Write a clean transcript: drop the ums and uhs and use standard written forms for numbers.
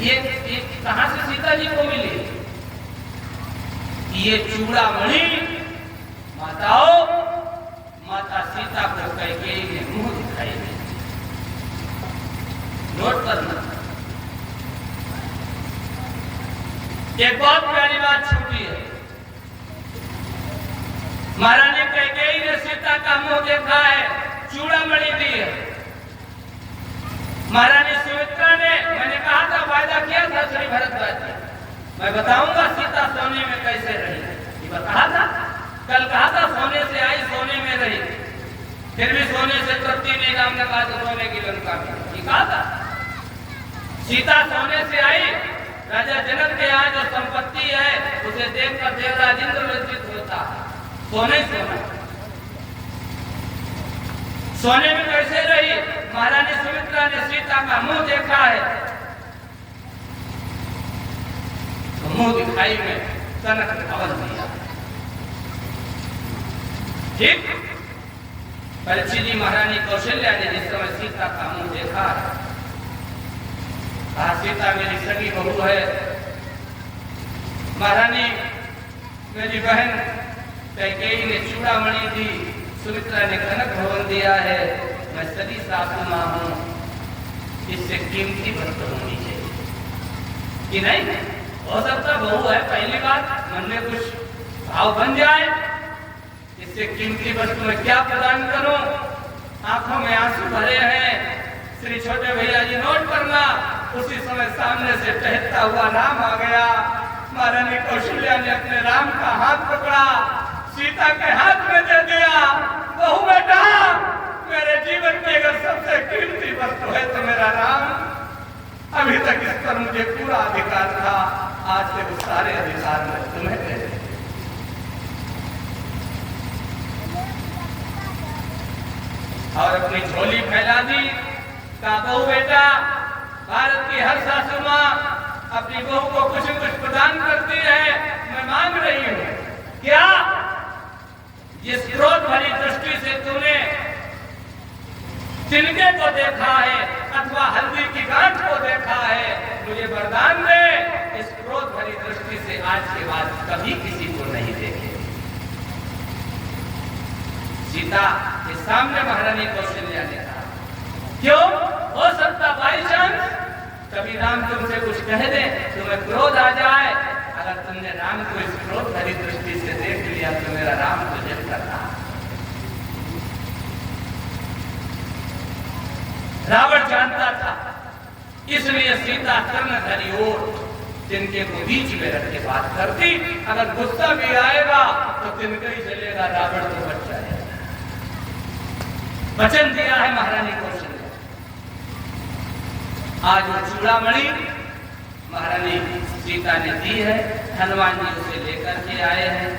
ये कहां से सीता जी को मिली? ये चूड़ामणि माता सीता को कैकेयी ने मुंह दिखाई दी। नोट करना, एक बहुत प्यारी बात छूटी है। महारानी कैकेयी ने सीता का मुंह देखा है, चूड़ामणि दी है। महारानी सुमित्रा ने, मैंने कहा था, वायदा किया था श्री भरद्वाज जी, मैं बताऊंगा सीता सोने में कैसे रही। ये बताया था, कल कहा था सोने से आई सोने में रही, फिर भी सोने से तृप्ति नहीं, राम ने कहा तो सोने की लंका में। ये कहा था सीता सोने से आई। राजा जनक के यहाँ जो संपत्ति है उसे देखकर देवराज इंद्र लज्जित होता। सोने सोने में कैसे रही? महारानी सुमित्रा ने सीता का मुंह देखा है, तो मुंह दिखाई में कनक भवन दिया। ठीक, परीक्षित जी महारानी कौशल्या ने जिस समय सीता का मुंह देखा, कहा सीता मेरी सगी बहू है, महारानी मेरी बहन कैकेयी ने चूड़ामणि दी, सुमित्रा ने कनक भवन दिया है, मैं सगी सासू मां हूं, इससे कीमती वस्तु होनी चाहिए कि नहीं? हो सकता बहू है, पहली बात मन में कुछ भाव बन जाए, इससे कीमती वस्तु में क्या प्रदान करूं? आंखों में आंसू भरे हैं। श्री छोटे भैया जी नोट करना, उसी समय सामने से टहलता हुआ राम आ गया। महारानी कौशल्या ने अपने राम का हाथ पकड़ा, सीता के हाथ में दे दिया। बहू बेटा, मेरे जीवन की अगर सबसे कीमती वस्तु है तो मेरा राम। अभी तक इस पर मुझे पूरा अधिकार था, आज से वो सारे अधिकार मैं तुम्हें दे दे। और अपनी झोली फैला दी। कहा बहू बेटा, भारत की हर सासू मां अपनी बहू को कुछ न कुछ प्रदान करती है, मैं मांग रही हूं। क्या? जिस क्रोध भरी दृष्टि से तूने तिनके को देखा है अथवा हल्दी की गांठ को देखा है, मुझे वरदान दे, इस क्रोध भरी दृष्टि से आज के बाद कभी किसी को नहीं देखे। सीता के सामने महारानी कौशल्या ने कहा, क्यों? हो सकता बाई चांस कभी राम तुमसे कुछ कह दे, तुम्हें क्रोध आ जाए। अगर तुमने राम को इस क्रोध भरी दृष्टि से देख लिया तो मेरा राम तुझे करता। रावण जानता था, इसलिए सीता कर्णधारी ओट तिनके को बीच में रख के बात करती। अगर गुस्सा भी आएगा तो तिनका ही चलेगा, रावण तो बच जाएगा। वचन दिया है महारानी कौशल्या। आज वो चूड़ामणि महारानी सीता ने दी है, हनुमान जी उसे लेकर के आए हैं।